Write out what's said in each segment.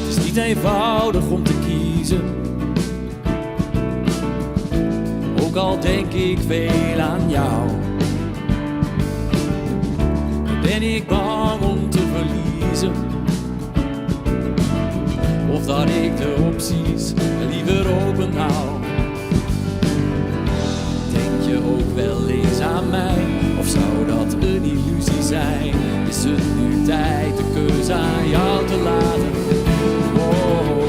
Het is niet eenvoudig om te kiezen, ook al denk ik veel aan jou. Dan ben ik bang om te verliezen, of dat ik de opties liever open hou. Denk je ook wel eens aan mij, of zou dat een illusie zijn? Is het nu tijd de keuze aan jou te laten? Oh,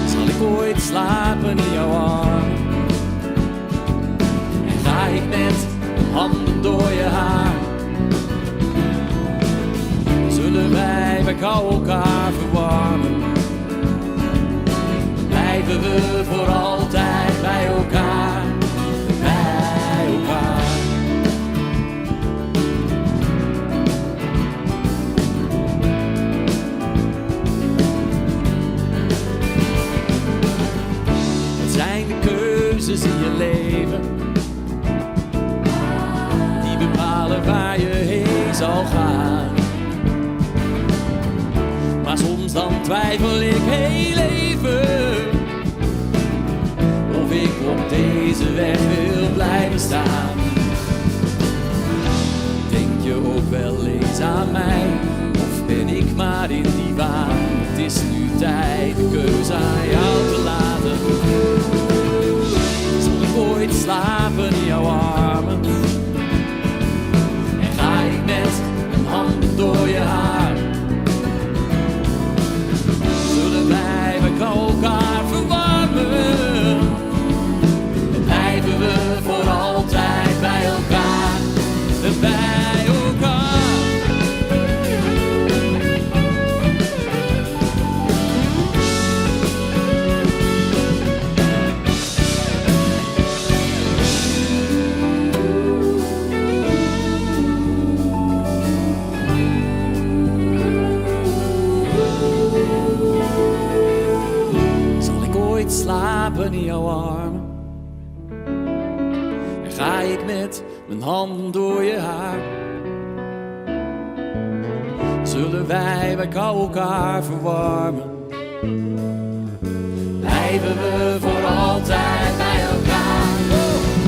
zal ik ooit slapen in jouw armen? En ga ik met handen door je haar? Zullen wij bij kou elkaar verwarmen? Blijven we voor altijd bij elkaar, bij elkaar. Wat zijn de keuzes in je leven die bepalen waar je heen zal gaan? Maar soms dan twijfel ik heel even of ik op deze weg wil blijven staan. Denk je ook wel eens aan mij, of ben ik maar in die waan? Het is nu tijd de keuze aan jou te laten. Zal ik ooit slapen in jouw armen? En ga ik met een hand door je haar? Zullen wij elkaar verwarmen? En blijven we voor altijd bij elkaar, bij elkaar. Slapen in jouw armen? En ga ik met mijn handen door je haar? Zullen wij bij kou elkaar verwarmen? Blijven we voor altijd bij elkaar,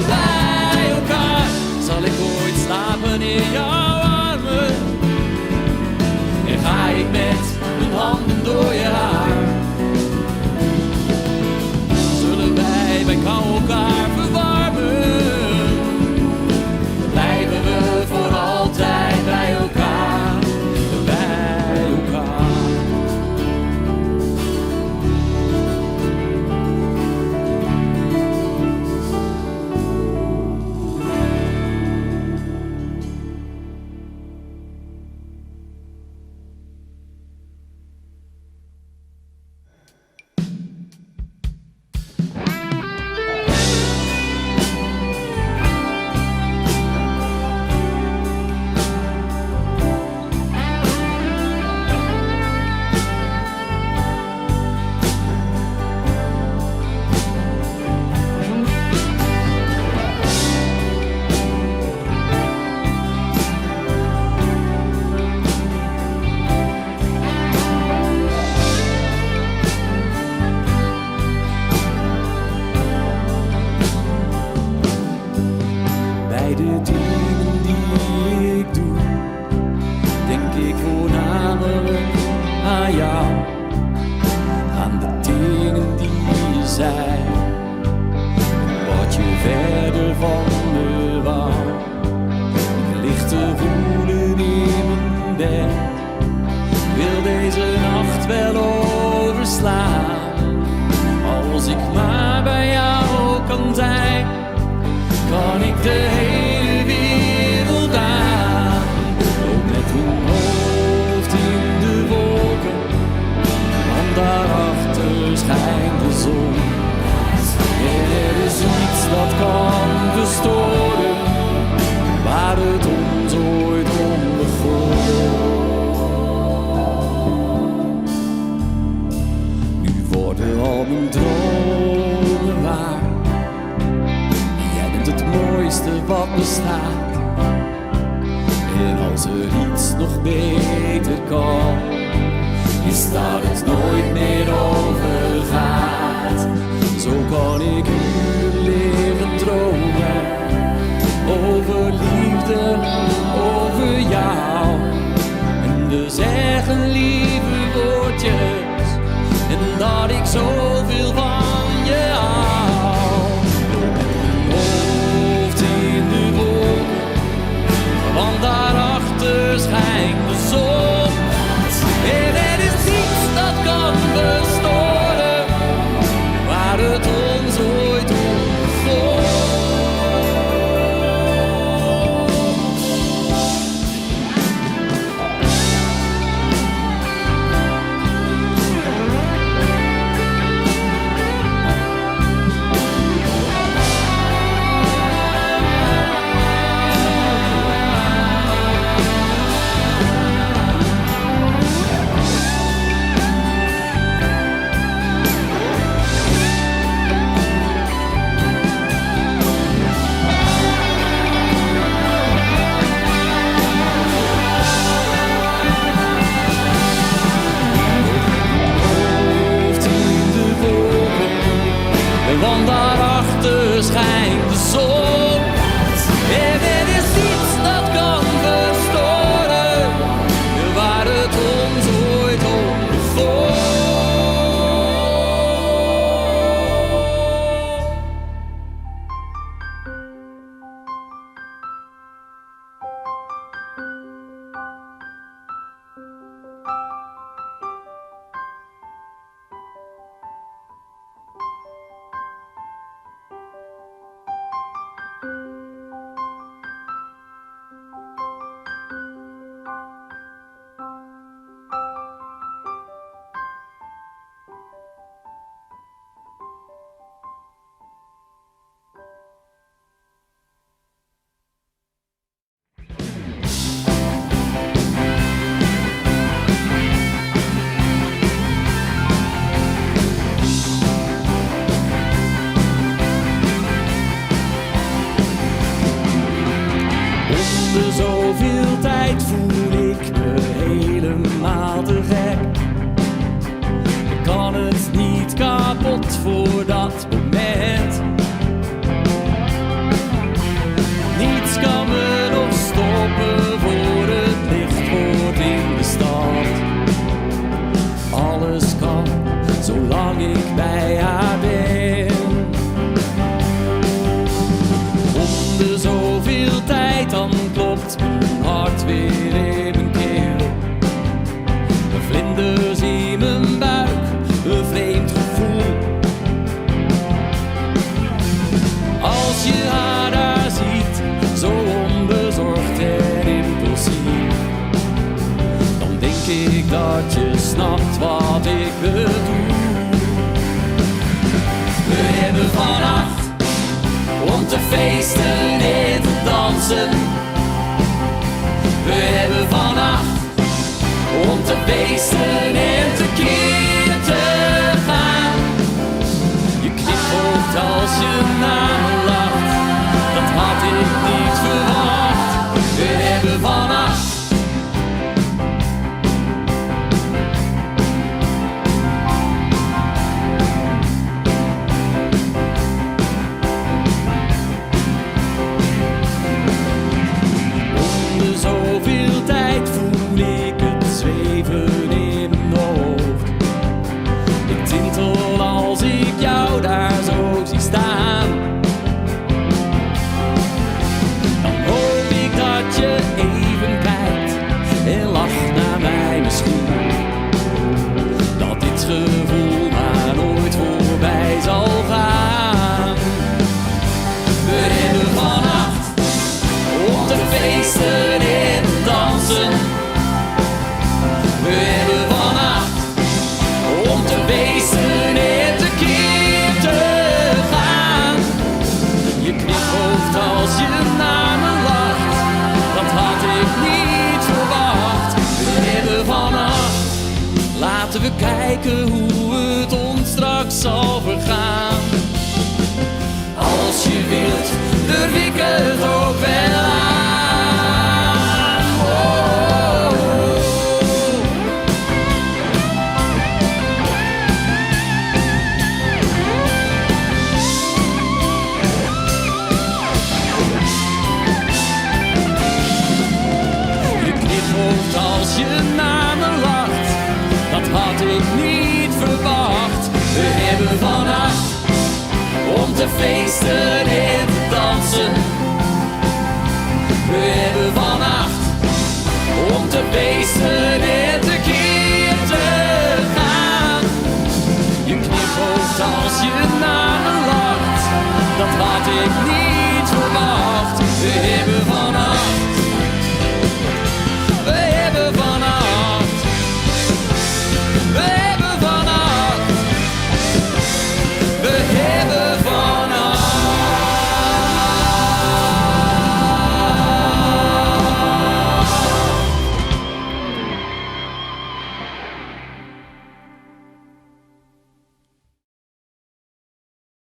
bij elkaar? Zal ik ooit slapen in jouw armen? En ga ik met mijn handen door je haar? Wij kou elkaar verwarmen, blijven we voor altijd bij elkaar, bij elkaar. Bij de dingen die ik doe, denk ik voornamelijk aan jou. Aan de dingen die je zei, wat je verder van me wou. Ik lig te voelen in mijn bed, wil deze nacht wel overslaan. Als ik maar bij jou kan zijn, kan ik de hele wereld aan. Ook met mijn hoofd in de wolken, want daarachter schijnt de zon. En er is niets dat kan verstoren, waar het ons ooit om begon. Nu worden al mijn dromen waar. mooiste wat bestaat. En als er iets nog beter kan, is dat het nooit meer overgaat. Zo kan ik uren leren dromen over liefde, over jou. En we zeggen lieve woordjes en dat ik zoveel van je hou. Hoofd in de wolken, want daarachter schijnt de zon. En er is niets dat kan bestoren waar het ons ooit om begon. Want daarachter schijnt de zon. En er is niets dat kan verstoren waar het ons ooit om begon. Onder zoveel tijd voel ik me helemaal te gek. Ik kan het niet kapot voor dat moment. Niets kan me nog stoppen voor het licht wordt in de stad. Alles kan, zolang ik bij haar ben. Onder zoveel tijd dan klopt mijn hart weer in mijn keel. Vlinders in mijn buik, een vreemd gevoel. Als je haar daar ziet, zo onbezorgd en impulsief, dan denk ik dat je snapt wat ik bedoel. We hebben vannacht om te feesten en te dansen. We hebben vannacht om te feesten en te keer te gaan. Je knipogt als je naar me lacht, dat had ik niet verwacht. We hebben vannacht zoveel tijd voel ik het zweven in mijn hoofd. Ik tintel als ik jou daar zo zie staan. wat ik niet verwacht.